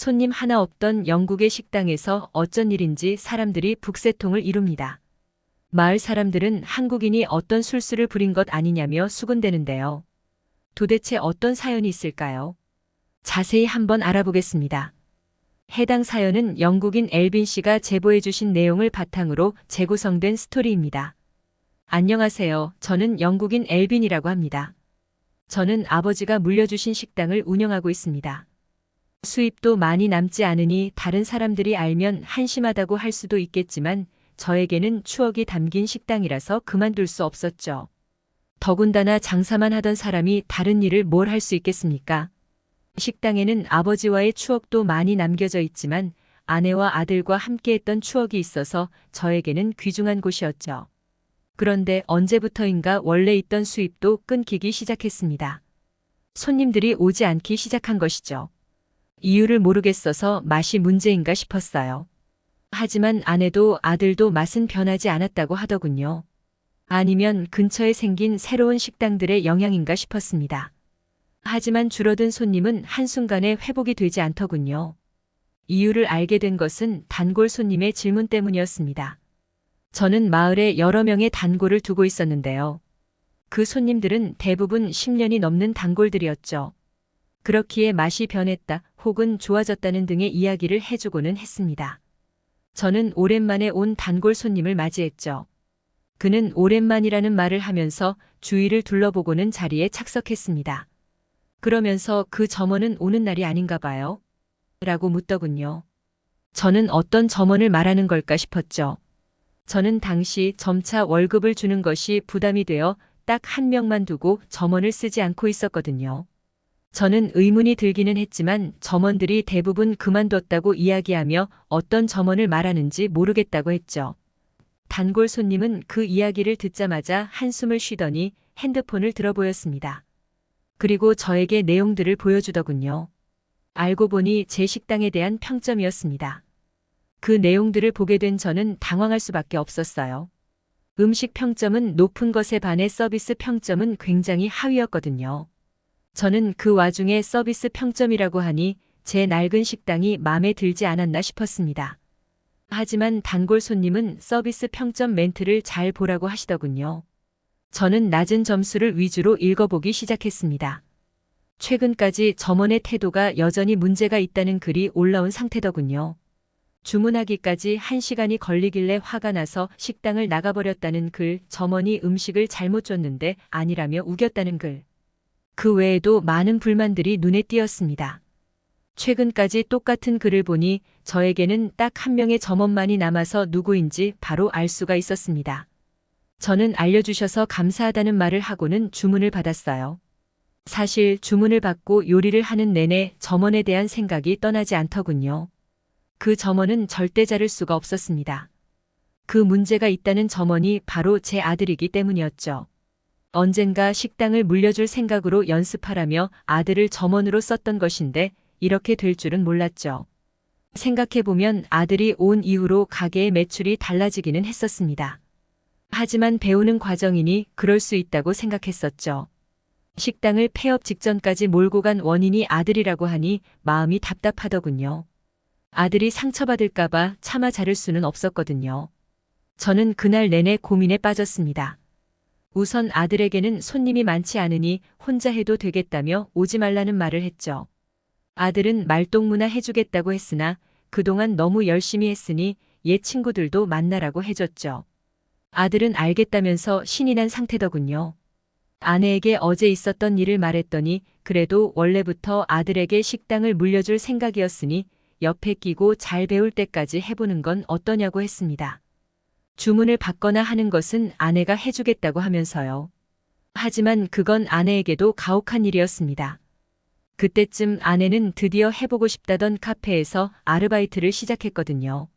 손님 하나 없던 영국의 식당에서 어쩐 일인지 사람들이 북새통을 이룹니다. 마을 사람들은 한국인이 어떤 술수를 부린 것 아니냐며 수군대는데요. 도대체 어떤 사연이 있을까요? 자세히 한번 알아보겠습니다. 해당 사연은 영국인 엘빈 씨가 제보해 주신 내용을 바탕으로 재구성된 스토리입니다. 안녕하세요. 저는 영국인 엘빈이라고 합니다. 저는 아버지가 물려주신 식당을 운영하고 있습니다. 수입도 많이 남지 않으니 다른 사람들이 알면 한심하다고 할 수도 있겠지만 저에게는 추억이 담긴 식당이라서 그만둘 수 없었죠. 더군다나 장사만 하던 사람이 다른 일을 뭘 할 수 있겠습니까? 식당에는 아버지와의 추억도 많이 남겨져 있지만 아내와 아들과 함께했던 추억이 있어서 저에게는 귀중한 곳이었죠. 그런데 언제부터인가 원래 있던 수입도 끊기기 시작했습니다. 손님들이 오지 않기 시작한 것이죠. 이유를 모르겠어서 맛이 문제인가 싶었어요. 하지만 아내도 아들도 맛은 변하지 않았다고 하더군요. 아니면 근처에 생긴 새로운 식당들의 영향인가 싶었습니다. 하지만 줄어든 손님은 한순간에 회복이 되지 않더군요. 이유를 알게 된 것은 단골 손님의 질문 때문이었습니다. 저는 마을에 여러 명의 단골을 두고 있었는데요. 그 손님들은 대부분 10년이 넘는 단골들이었죠. 그렇기에 맛이 변했다 혹은 좋아졌다는 등의 이야기를 해주고는 했습니다. 저는 오랜만에 온 단골 손님을 맞이했죠. 그는 오랜만이라는 말을 하면서 주위를 둘러보고는 자리에 착석했습니다. 그러면서 그 점원은 오는 날이 아닌가 봐요? 라고 묻더군요. 저는 어떤 점원을 말하는 걸까 싶었죠. 저는 당시 점차 월급을 주는 것이 부담이 되어 딱 한 명만 두고 점원을 쓰지 않고 있었거든요. 저는 의문이 들기는 했지만 점원들이 대부분 그만뒀다고 이야기하며 어떤 점원을 말하는지 모르겠다고 했죠. 단골 손님은 그 이야기를 듣자마자 한숨을 쉬더니 핸드폰을 들어보였습니다. 그리고 저에게 내용들을 보여주더군요. 알고 보니 제 식당에 대한 평점이었습니다. 그 내용들을 보게 된 저는 당황할 수밖에 없었어요. 음식 평점은 높은 것에 반해 서비스 평점은 굉장히 하위였거든요. 저는 그 와중에 서비스 평점이라고 하니 제 낡은 식당이 마음에 들지 않았나 싶었습니다. 하지만 단골 손님은 서비스 평점 멘트를 잘 보라고 하시더군요. 저는 낮은 점수를 위주로 읽어보기 시작했습니다. 최근까지 점원의 태도가 여전히 문제가 있다는 글이 올라온 상태더군요. 주문하기까지 1시간이 걸리길래 화가 나서 식당을 나가버렸다는 글, 점원이 음식을 잘못 줬는데 아니라며 우겼다는 글. 그 외에도 많은 불만들이 눈에 띄었습니다. 최근까지 똑같은 글을 보니 저에게는 딱 한 명의 점원만이 남아서 누구인지 바로 알 수가 있었습니다. 저는 알려주셔서 감사하다는 말을 하고는 주문을 받았어요. 사실 주문을 받고 요리를 하는 내내 점원에 대한 생각이 떠나지 않더군요. 그 점원은 절대 자를 수가 없었습니다. 그 문제가 있다는 점원이 바로 제 아들이기 때문이었죠. 언젠가 식당을 물려줄 생각으로 연습하라며 아들을 점원으로 썼던 것인데 이렇게 될 줄은 몰랐죠. 생각해보면 아들이 온 이후로 가게의 매출이 달라지기는 했었습니다. 하지만 배우는 과정이니 그럴 수 있다고 생각했었죠. 식당을 폐업 직전까지 몰고 간 원인이 아들이라고 하니 마음이 답답하더군요. 아들이 상처받을까봐 차마 자를 수는 없었거든요. 저는 그날 내내 고민에 빠졌습니다. 우선 아들에게는 손님이 많지 않으니 혼자 해도 되겠다며 오지 말라는 말을 했죠. 아들은 말동무나 해주겠다고 했으나 그동안 너무 열심히 했으니 옛 친구들도 만나라고 해줬죠. 아들은 알겠다면서 신이 난 상태더군요. 아내에게 어제 있었던 일을 말했더니 그래도 원래부터 아들에게 식당을 물려줄 생각이었으니 옆에 끼고 잘 배울 때까지 해보는 건 어떠냐고 했습니다. 주문을 받거나 하는 것은 아내가 해주겠다고 하면서요. 하지만 그건 아내에게도 가혹한 일이었습니다. 그때쯤 아내는 드디어 해보고 싶다던 카페에서 아르바이트를 시작했거든요.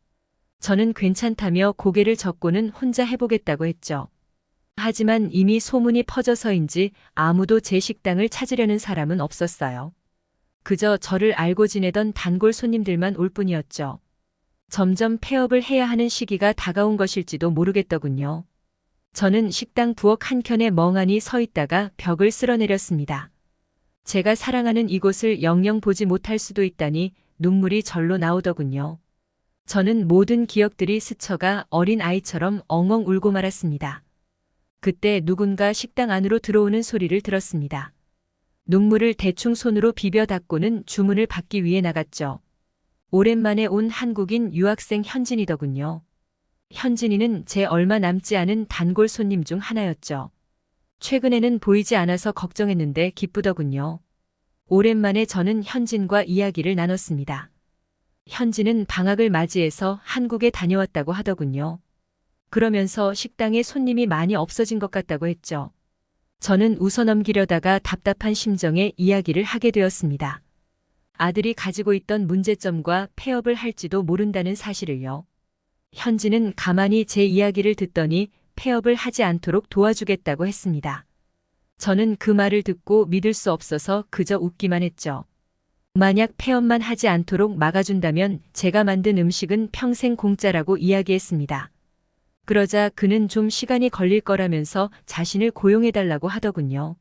저는 괜찮다며 고개를 젓고는 혼자 해보겠다고 했죠. 하지만 이미 소문이 퍼져서인지 아무도 제 식당을 찾으려는 사람은 없었어요. 그저 저를 알고 지내던 단골 손님들만 올 뿐이었죠. 점점 폐업을 해야 하는 시기가 다가온 것일지도 모르겠더군요. 저는 식당 부엌 한켠에 멍하니 서 있다가 벽을 쓸어내렸습니다. 제가 사랑하는 이곳을 영영 보지 못할 수도 있다니 눈물이 절로 나오더군요. 저는 모든 기억들이 스쳐가 어린 아이처럼 엉엉 울고 말았습니다. 그때 누군가 식당 안으로 들어오는 소리를 들었습니다. 눈물을 대충 손으로 비벼 닦고는 주문을 받기 위해 나갔죠. 오랜만에 온 한국인 유학생 현진이더군요. 현진이는 제 얼마 남지 않은 단골 손님 중 하나였죠. 최근에는 보이지 않아서 걱정했는데 기쁘더군요. 오랜만에 저는 현진과 이야기를 나눴습니다. 현진은 방학을 맞이해서 한국에 다녀왔다고 하더군요. 그러면서 식당에 손님이 많이 없어진 것 같다고 했죠. 저는 웃어넘기려다가 답답한 심정에 이야기를 하게 되었습니다. 아들이 가지고 있던 문제점과 폐업을 할지도 모른다는 사실을요. 현진은 가만히 제 이야기를 듣더니 폐업을 하지 않도록 도와주겠다고 했습니다. 저는 그 말을 듣고 믿을 수 없어서 그저 웃기만 했죠. 만약 폐업만 하지 않도록 막아준다면 제가 만든 음식은 평생 공짜라고 이야기했습니다. 그러자 그는 좀 시간이 걸릴 거라면서 자신을 고용해달라고 하더군요.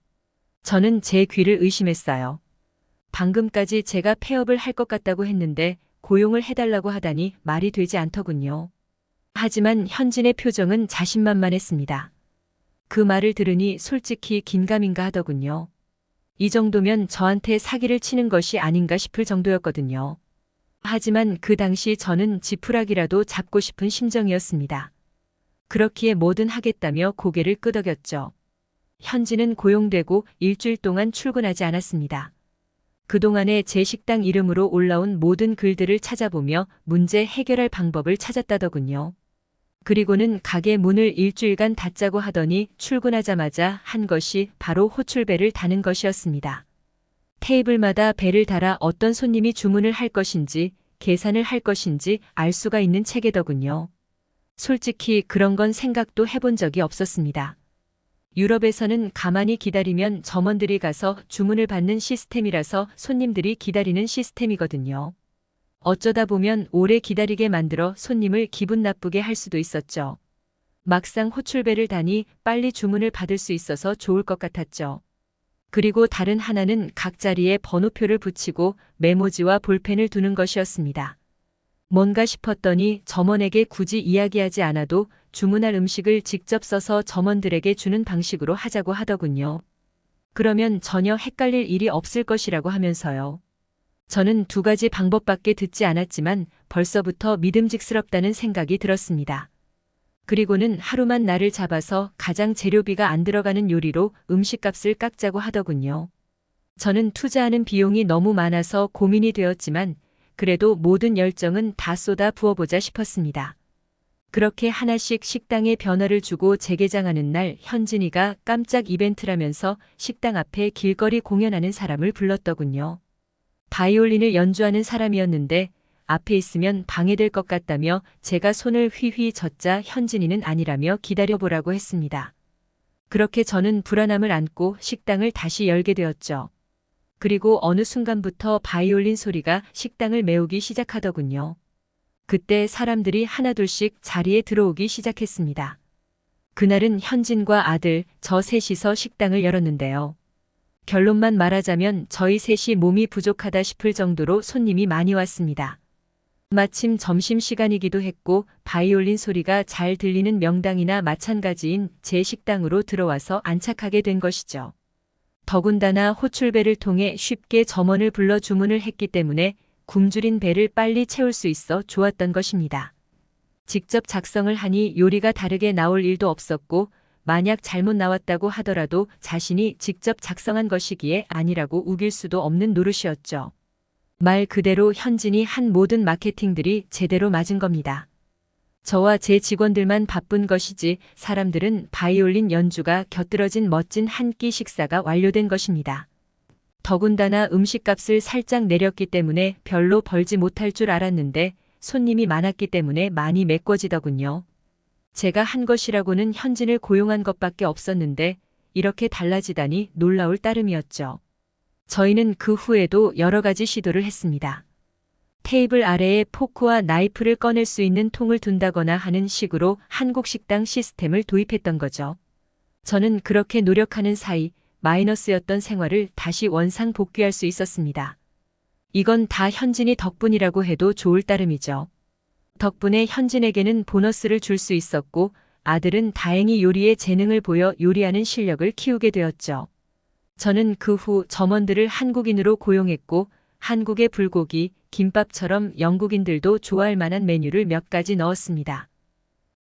저는 제 귀를 의심했어요. 방금까지 제가 폐업을 할 것 같다고 했는데 고용을 해달라고 하다니 말이 되지 않더군요. 하지만 현진의 표정은 자신만만했습니다. 그 말을 들으니 솔직히 긴가민가 하더군요. 이 정도면 저한테 사기를 치는 것이 아닌가 싶을 정도였거든요. 하지만 그 당시 저는 지푸라기라도 잡고 싶은 심정이었습니다. 그렇기에 뭐든 하겠다며 고개를 끄덕였죠. 현진은 고용되고 일주일 동안 출근하지 않았습니다. 그동안에 제 식당 이름으로 올라온 모든 글들을 찾아보며 문제 해결할 방법을 찾았다더군요. 그리고는 가게 문을 일주일간 닫자고 하더니 출근하자마자 한 것이 바로 호출벨을 다는 것이었습니다. 테이블마다 벨을 달아 어떤 손님이 주문을 할 것인지 계산을 할 것인지 알 수가 있는 체계더군요. 솔직히 그런 건 생각도 해본 적이 없었습니다. 유럽에서는 가만히 기다리면 점원들이 가서 주문을 받는 시스템이라서 손님들이 기다리는 시스템이거든요. 어쩌다 보면 오래 기다리게 만들어 손님을 기분 나쁘게 할 수도 있었죠. 막상 호출벨을 다니 빨리 주문을 받을 수 있어서 좋을 것 같았죠. 그리고 다른 하나는 각 자리에 번호표를 붙이고 메모지와 볼펜을 두는 것이었습니다. 뭔가 싶었더니 점원에게 굳이 이야기하지 않아도 주문할 음식을 직접 써서 점원들에게 주는 방식으로 하자고 하더군요. 그러면 전혀 헷갈릴 일이 없을 것이라고 하면서요. 저는 두 가지 방법밖에 듣지 않았지만 벌써부터 믿음직스럽다는 생각이 들었습니다. 그리고는 하루만 날을 잡아서 가장 재료비가 안 들어가는 요리로 음식값을 깎자고 하더군요. 저는 투자하는 비용이 너무 많아서 고민이 되었지만 그래도 모든 열정은 다 쏟아 부어보자 싶었습니다. 그렇게 하나씩 식당에 변화를 주고 재개장하는 날 현진이가 깜짝 이벤트라면서 식당 앞에 길거리 공연하는 사람을 불렀더군요. 바이올린을 연주하는 사람이었는데 앞에 있으면 방해될 것 같다며 제가 손을 휘휘 젓자 현진이는 아니라며 기다려보라고 했습니다. 그렇게 저는 불안함을 안고 식당을 다시 열게 되었죠. 그리고 어느 순간부터 바이올린 소리가 식당을 메우기 시작하더군요. 그때 사람들이 하나둘씩 자리에 들어오기 시작했습니다. 그날은 현진과 아들, 저 셋이서 식당을 열었는데요. 결론만 말하자면 저희 셋이 몸이 부족하다 싶을 정도로 손님이 많이 왔습니다. 마침 점심시간이기도 했고 바이올린 소리가 잘 들리는 명당이나 마찬가지인 제 식당으로 들어와서 안착하게 된 것이죠. 더군다나 호출벨을 통해 쉽게 점원을 불러 주문을 했기 때문에 굶주린 배를 빨리 채울 수 있어 좋았던 것입니다. 직접 작성을 하니 요리가 다르게 나올 일도 없었고 만약 잘못 나왔다고 하더라도 자신이 직접 작성한 것이기에 아니라고 우길 수도 없는 노릇이었죠. 말 그대로 현진이 한 모든 마케팅들이 제대로 맞은 겁니다. 저와 제 직원들만 바쁜 것이지 사람들은 바이올린 연주가 곁들어진 멋진 한 끼 식사가 완료된 것입니다. 더군다나 음식값을 살짝 내렸기 때문에 별로 벌지 못할 줄 알았는데 손님이 많았기 때문에 많이 메꿔지더군요. 제가 한 것이라고는 현진을 고용한 것밖에 없었는데 이렇게 달라지다니 놀라울 따름이었죠. 저희는 그 후에도 여러 가지 시도를 했습니다. 테이블 아래에 포크와 나이프를 꺼낼 수 있는 통을 둔다거나 하는 식으로 한국 식당 시스템을 도입했던 거죠. 저는 그렇게 노력하는 사이 마이너스였던 생활을 다시 원상 복귀할 수 있었습니다. 이건 다 현진이 덕분이라고 해도 좋을 따름이죠. 덕분에 현진에게는 보너스를 줄 수 있었고 아들은 다행히 요리에 재능을 보여 요리하는 실력을 키우게 되었죠. 저는 그 후 점원들을 한국인으로 고용했고 한국의 불고기, 김밥처럼 영국인들도 좋아할 만한 메뉴를 몇 가지 넣었습니다.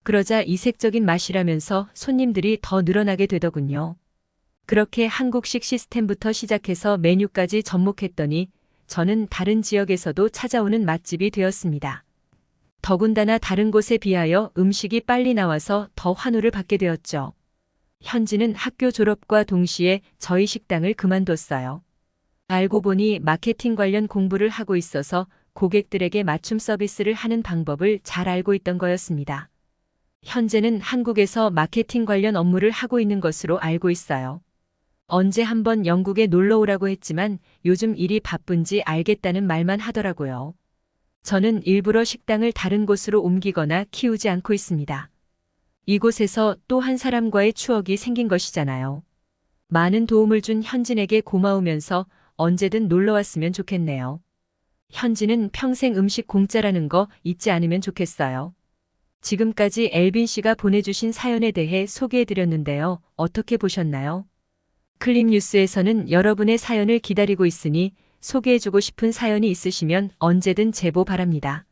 그러자 이색적인 맛이라면서 손님들이 더 늘어나게 되더군요. 그렇게 한국식 시스템부터 시작해서 메뉴까지 접목했더니 저는 다른 지역에서도 찾아오는 맛집이 되었습니다. 더군다나 다른 곳에 비하여 음식이 빨리 나와서 더 환호를 받게 되었죠. 현진은 학교 졸업과 동시에 저희 식당을 그만뒀어요. 알고 보니 마케팅 관련 공부를 하고 있어서 고객들에게 맞춤 서비스를 하는 방법을 잘 알고 있던 거였습니다. 현재는 한국에서 마케팅 관련 업무를 하고 있는 것으로 알고 있어요. 언제 한번 영국에 놀러 오라고 했지만 요즘 일이 바쁜지 알겠다는 말만 하더라고요. 저는 일부러 식당을 다른 곳으로 옮기거나 키우지 않고 있습니다. 이곳에서 또 한 사람과의 추억이 생긴 것이잖아요. 많은 도움을 준 현진에게 고마우면서 언제든 놀러 왔으면 좋겠네요. 현진은 평생 음식 공짜라는 거 잊지 않으면 좋겠어요. 지금까지 엘빈 씨가 보내주신 사연에 대해 소개해드렸는데요. 어떻게 보셨나요? 클립뉴스에서는 여러분의 사연을 기다리고 있으니 소개해주고 싶은 사연이 있으시면 언제든 제보 바랍니다.